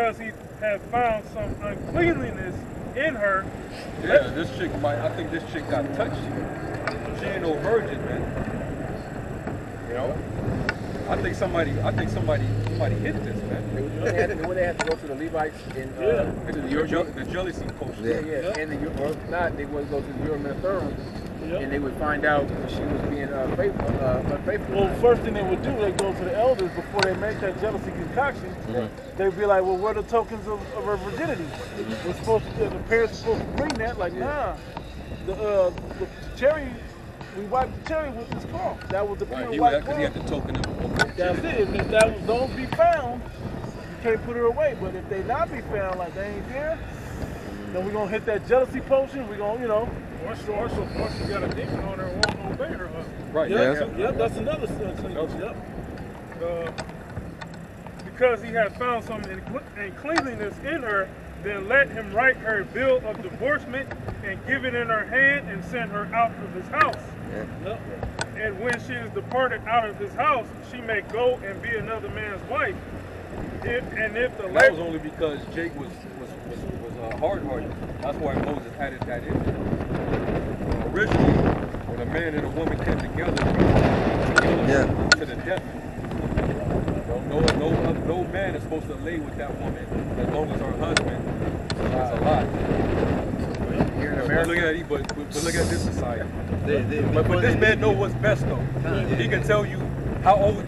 because he had found some uncleanliness in her. Yeah, this chick I think this chick got touched. She ain't no virgin, man. You know? I think somebody hit this, man. When they had to go to the Levites and to the jealousy post. Yeah. And or if not, they would go to the Urim and Thummim, and they would find out she was being unfaithful. Well, first thing they would do, they go to the elders before they make that jealousy concoction. They'd be like, well, what are the tokens of her virginity? We're supposed to, the parents are supposed to bring that. Like, nah, the cherry. We wiped the cherry with this cloth. That was the pure white cloth. Because he had the token of that's it. If those be found, you can't put her away. But if they not be found, like they ain't there, then we're going to hit that jealousy potion. We're going to, Once you got a demon on her, won't obey her husband. Right, Yep, that's another thing. Yep. Because he had found some uncleanliness in her, then let him write her a bill of divorcement and give it in her hand and send her out of his house. And when she is departed out of his house, she may go and be another man's wife. That was only because Jake was hard-hearted. That's why Moses had that in there. Originally, when a man and a woman came together to the death, no man is supposed to lay with that woman as long as her husband is alive. Here in America, but look at this society. But this man knows what's best though. He can tell you how old.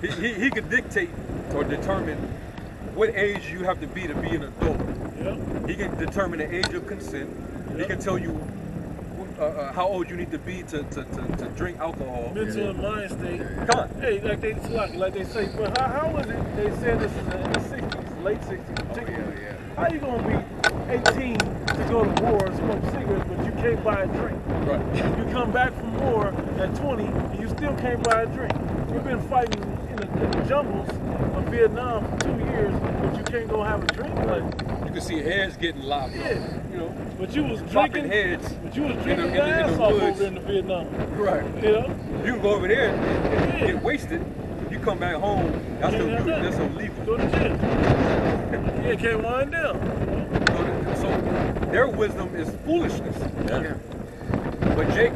He can dictate or determine what age you have to be an adult. He can determine the age of consent. He can tell you how old you need to be to drink alcohol. Mental and mind state. Come on. Hey, like they say, but how was it? They said this is in the 60s, late 60s particularly. How you gonna be 18 to go to war and smoke cigarettes, but you can't buy a drink? Right. You come back from war at 20 and you still can't buy a drink. You've been fighting in the jungles of Vietnam for 2 years, but you can't go have a drink. Like, you can see heads getting lopped. But you was dropping drinking heads. But you was drinking your ass off over in the Vietnam. Right. You can go over there and get wasted. You come back home, that's illegal. Go to jail. You can't wind down. So their wisdom is foolishness. But Jake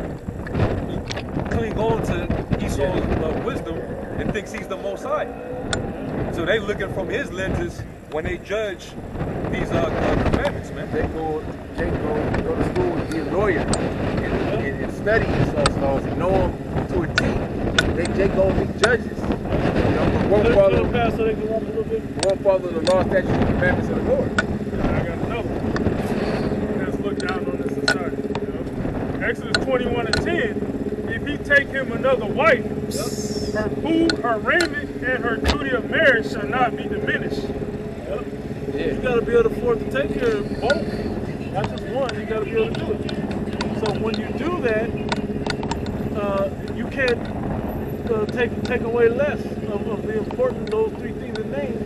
cling on to Esau's wisdom and thinks he's the Most High. So they looking from his lenses when they judge these commandments, man. Jake go to school and be a lawyer and study Esau's laws and know them to a T. Jake go be judges. Won't follow the law, statutes, and commandments of the Lord. I got another one. Let's look down on this society. Exodus 21:10. If he take him another wife, her food, her raiment, and her duty of marriage shall not be diminished. You got to be able to afford to take care of both. Not just one. You got to be able to do it. So when you do that, you can't take away less of the importance of those three things in name.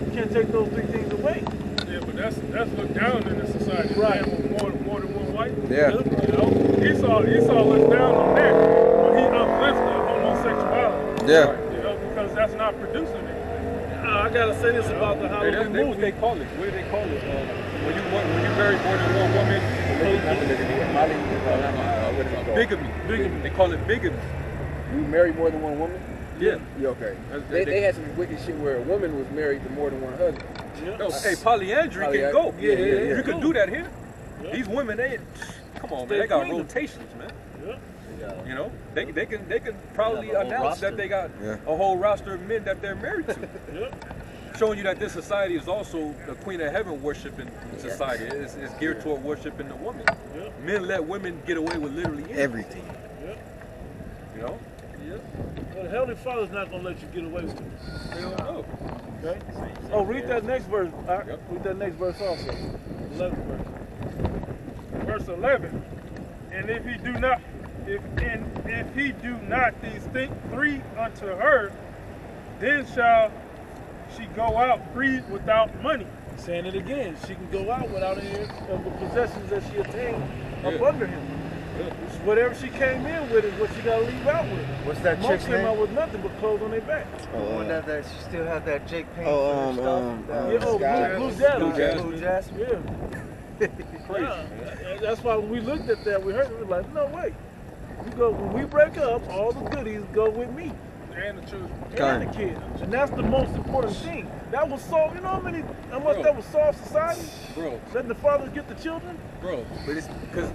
You can't take those three things away. Yeah, but that's looked down in the society. Right. With more than one wife. Yeah. Esau looks down on that, but he uplifts the homosexuality. Yeah. Because that's not producing it. I gotta say this about the Halloween movie. What they call it? What do they call it? When you marry more than one woman, bigamy. They call it bigamy. You marry more than one woman? Yeah. Okay. They had some wicked shit where a woman was married to more than one husband. No, hey, polyandry can go. Yeah. You can do that here. These women, come on, man. They got rotations, man. You know, they can probably announce that they got a whole roster of men that they're married to. Showing you that this society is also the Queen of Heaven worshiping society. It's geared toward worshiping the woman. Men let women get away with literally anything. You know? Well, the Heavenly Father's not going to let you get away with it. They don't know. Okay? Oh, read that next verse. Read that next verse also. 11th verse. Verse 11. And if he do not these three unto her, then shall she go out free without money. Saying it again, she can go out without any of the possessions that she attained up under him. Whatever she came in with is what she got to leave out with. What's that Most chick's came name? out with nothing but clothes on their back. That she still had that Jake Payne Blue Jasmine. Blue Jasmine. Yeah. Crazy. That's why when we looked at that, we heard it, we were like, no way. When we break up, all the goodies go with me. And the children. And the kids. And that's the most important thing. That will solve, you know how much that will solve society? Bro. Letting the fathers get the children? Bro, but it's because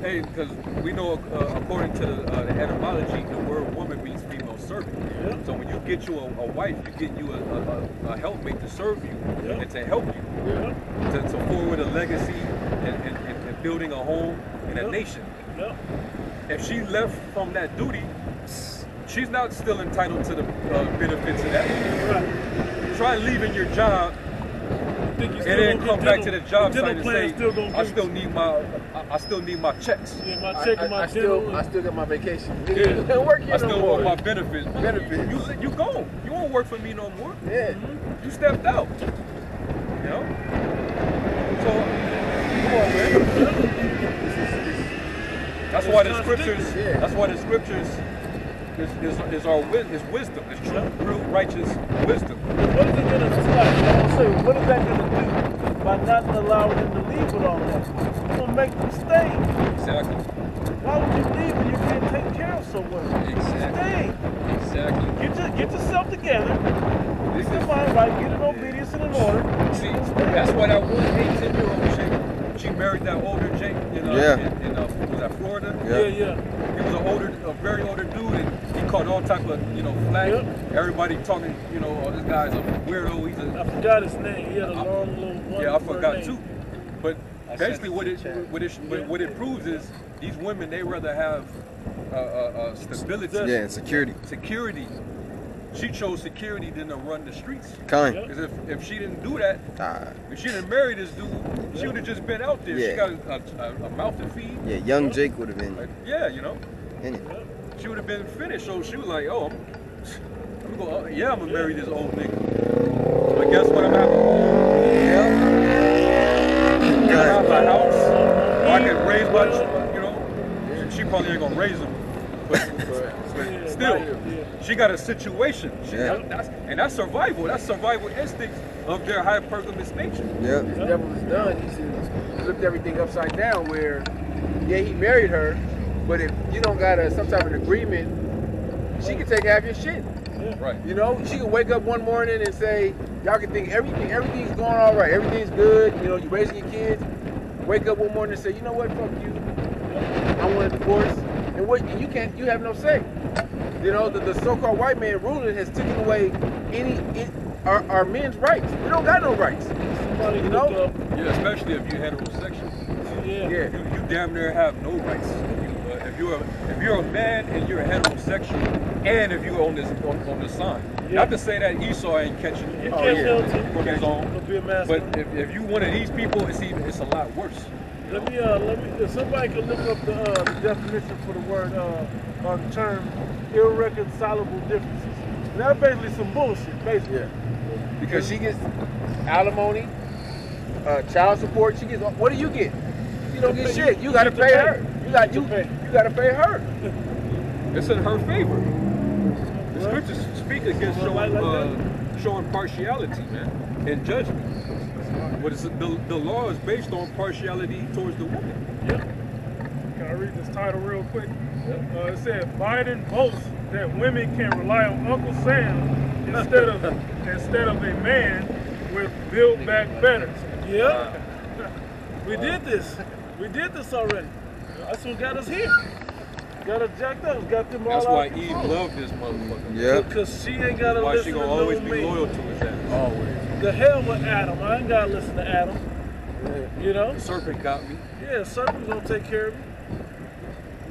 we know according to the etymology, the word woman means female servant. Yeah. So when you get you a wife, you get you a helpmate to serve you and to help you, to forward a legacy and building a home and a nation. Yeah. If she left from that duty, she's not still entitled to the benefits of that. Right. Try leaving your job and then come back to the job site and say, I still need my checks. Yeah, my check and my I still got my vacation. Yeah. You can't work here I still no more. want my benefits. You gone. You won't work for me no more. Yeah. You stepped out. You know? So, come on, man. That's why the scriptures. Yeah. That's why the scriptures is wisdom. It's true, real righteous wisdom. What is it going to what is that going to do by not allowing them to leave with all that? It's going to make them stay. Exactly. Why would you leave when you're being taken care of so well? Exactly. Stay. Exactly. Get yourself together. Get your mind right. Get in obedience and in order. See, that's why that 18-year-old chick, she married that older Jake in was that Florida? Yeah. He was a very older dude, and he caught all type of flack. Yep. Everybody talking, oh, this guy's a weirdo. I forgot his name. He had a long little one. Yeah, I forgot name. too. But basically, what it proves is these women, they rather have stability. Yeah, security. Security. She chose security than to run the streets. Kind. Because if she didn't do that, if she didn't marry this dude, she would have just been out there. Yeah. She got a mouth to feed. Yeah, young Jake would have been. Yeah, in it. she would have been finished. So she was like, oh, I'm gonna marry this old nigga. But guess what? I'm having I have a house. I can raise my, she probably ain't gonna raise him. But still, she got a situation. That's survival. That's survival instincts of their hypergamous nature. Yeah. This devil is done. He flipped everything upside down where, he married her, but if you don't got some type of agreement, she can take half your shit. Right. She can wake up one morning and say, y'all can think everything's going all right, everything's good, you're raising your kids. Wake up one morning and say, you know what, fuck you. I want a divorce. And you have no say. The so-called white man ruling has taken away our men's rights. We don't got no rights. Yeah, especially if you're heterosexual. Yeah. You damn near have no rights. If you're a man and you're heterosexual, and if you're on the sign. Not to say that Esau ain't catching from his own, but if you one of these people, it's a lot worse. Let me, if somebody can look up the definition for the word, or the term irreconcilable differences. And that's basically some bullshit, basically. Yeah. Because she gets alimony, child support. She gets, what do you get? You don't get shit. You gotta pay her. You gotta pay her. It's in her favor. The scriptures speak against showing partiality, man, and judgment. But the law is based on partiality towards the woman. Yep. Can I read this title real quick? It said, Biden boasts that women can rely on Uncle Sam instead of a man with Build Back Better. Yeah. We did this. We did this already. That's what got us here. Got us jacked up. Got them all That's out. why Eve loved this motherfucker. Yeah. Because she ain't got to Why listen she to gonna always be me. loyal to his ass. Always. The hell with Adam. I ain't got to listen to Adam. The serpent got me. Yeah, serpent's going to take care of me.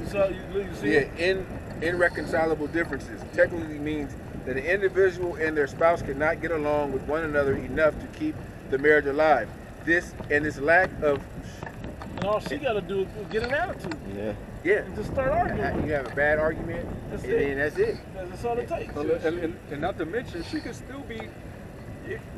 You see it? Irreconcilable differences technically means that an individual and their spouse cannot get along with one another enough to keep the marriage alive. This lack of... And all she got to do is get an attitude. Yeah. And just start arguing. You have a bad argument, then that's it. That's all it takes. And not to mention, she could still be,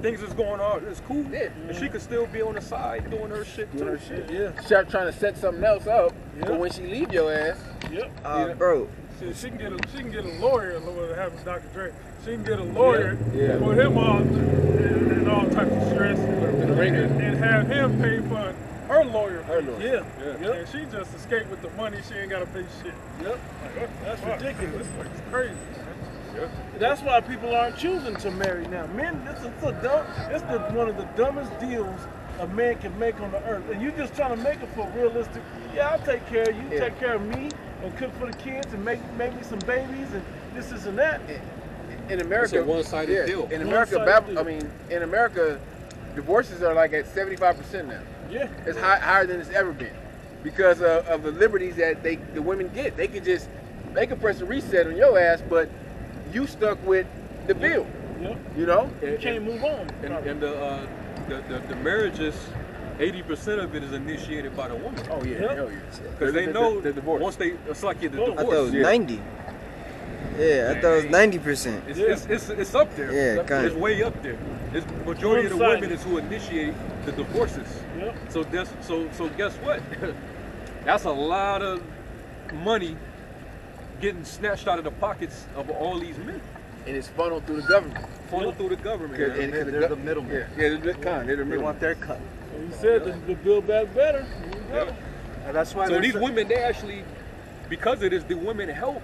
things is going on. It's cool. Yeah. And she could still be on the side doing her shit too. Doing her shit. Yeah. She's trying to set something else up, Yeah. but when she leave your ass, Yep. Bro, She can get a lawyer. What happened, Dr. Dre? She can get a lawyer Yeah. for him all and all types of stress, and have him pay for her lawyer. Yeah. Yep. And she just escaped with the money. She ain't gotta pay shit. Yep. Like, That's fuck? ridiculous. It's crazy. That's why people aren't choosing to marry now. Men, it's one of the dumbest deals a man can make on the earth. And you just trying to make it for realistic. Yeah, I'll take care of you, take care of me, and cook for the kids, and make me some babies, and this and that. in America, It's a one-sided deal. In America, One-sided deal. I mean, in America, divorces are like at 75% now. Yeah. It's higher than it's ever been because of the liberties that the women get. They can press a reset on your ass, but you stuck with the bill. Yep. You know? You can't move on. And the marriages, 80% of it is initiated by the woman. Oh yeah, Yep. hell yeah. Because they know the divorce. once it's like the Oh. divorce. I thought it was 90. Yeah, I thought it was 90%. It's up there. Yeah, kinda. It's way up there. It's majority of the One-sided. women is who initiate the divorces. Yep. So guess what? That's a lot of money getting snatched out of the pockets of all these men. And it's funneled through the government. Funneled through the government. And They're the middlemen. Yeah, they're the kind. They're the They middlemen. want their cut. You said the build back better. Here you go. And that's why So these women, they actually, because of this, the women help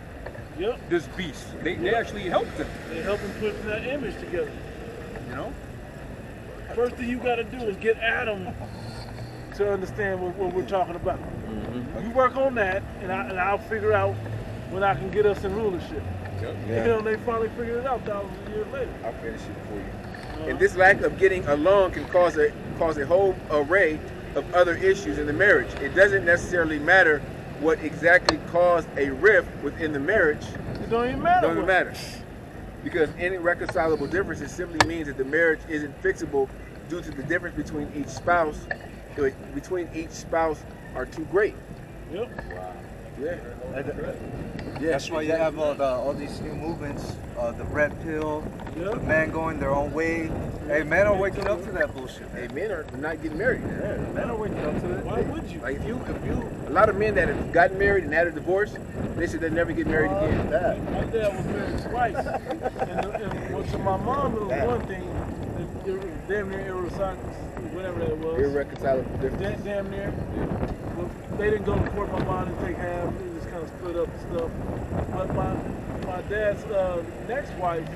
Yep. this beast. They actually help them. They help him put that image together. You know? First thing you got to do is get Adam to understand what we're talking about. You work on that, and I'll figure out when I can get us in rulership. Yep. You know, they finally figured it out thousands of years later. I'll finish it for you. And this lack of getting along can cause a whole array of other issues in the marriage. It doesn't necessarily matter what exactly caused a rift within the marriage. It don't even matter. Don't even matter. Because irreconcilable differences simply means that the marriage isn't fixable due to the difference between each spouse. Are too great. Yep. Yeah. That's why you have all these new movements, the red pill, Yep. the men going their own way. Hey, men are waking up to that bullshit. Hey, men are not getting married. Men are waking up to that. Why would you? Like if you, a lot of men that have gotten married and had a divorce, they said they'll never get married again. My dad was married twice. and well, to my mom, it was one thing. It was damn near irreconcilable, whatever that was. Irreconcilable differences. Damn near. Well, they didn't go to court. My mom didn't take half. They just kind of split up and stuff. But my dad's next wife,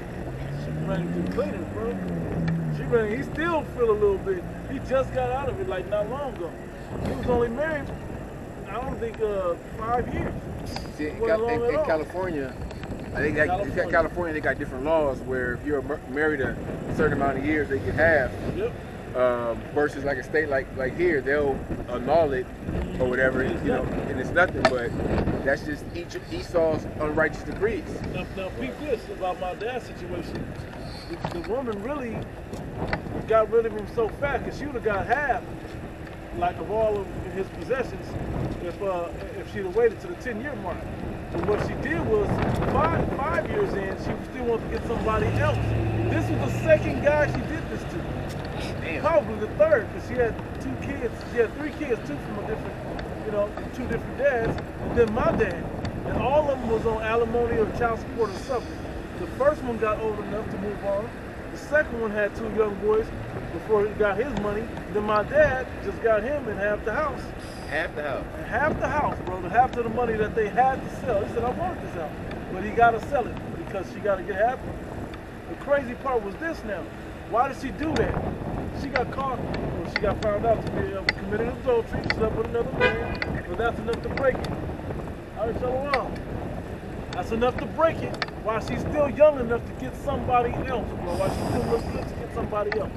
she ran into cleaning, bro. He still feel a little bit. He just got out of it like not long ago. He was only married, I don't think 5 years. See, in Wasn't long at all. California, California, they got different laws where if you're married a certain amount of years, they get half. Yep. Versus like a state like here, they'll annul it or whatever, and it's nothing. But that's just Esau's unrighteous decrees. Now peep this about my dad's situation. The woman really got rid of him so fast because she would have got half, like of all of his possessions, if she'd have waited to the 10-year mark. But what she did was, five years in, she still wanted to get somebody else. This was the second guy she did this to. Damn. Probably the third, because she had 2 kids. She had 3 kids too from a different, 2 different dads. And then my dad, and all of them was on alimony or child support or something. The first one got old enough to move on. The second one had 2 young boys before he got his money. Then my dad just got him and half the house. Half the house. And half the house, bro. Half of the money that they had to sell. He said, I wanted this house. But he got to sell it because she got to get half of it. The crazy part was this now. Why did she do that? She got caught, or she got found out to be committed adultery, slept with another man, but that's enough to break it. I was so wrong. That's enough to break it while she's still young enough to get somebody else, bro. While she still looks good to get somebody else.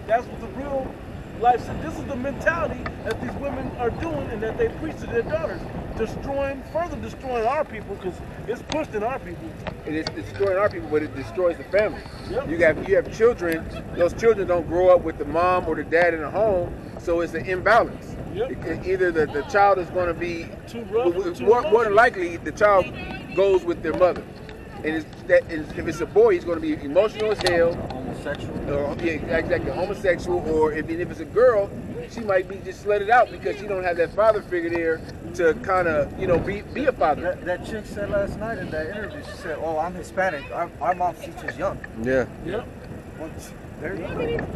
That's what the real life said. This is the mentality that these women are doing and that they preach to their daughters. Further destroying our people because it's pushed in our people. It's destroying our people, but it destroys the family. Yep. You have children. Those children don't grow up with the mom or the dad in the home, so it's an imbalance. Yep. Either the child is going to be Too rough, too more than likely the child goes with their mother, and if it's a boy, he's going to be emotional as hell. homosexual. Or yeah, exactly, homosexual, or if it's a girl, she might be just let it out because she don't have that father figure there to kind of, be a father. That chick said last night in that interview, she said, "Oh, I'm Hispanic. Our mom teaches young." Yeah. Yep. Well, there you go.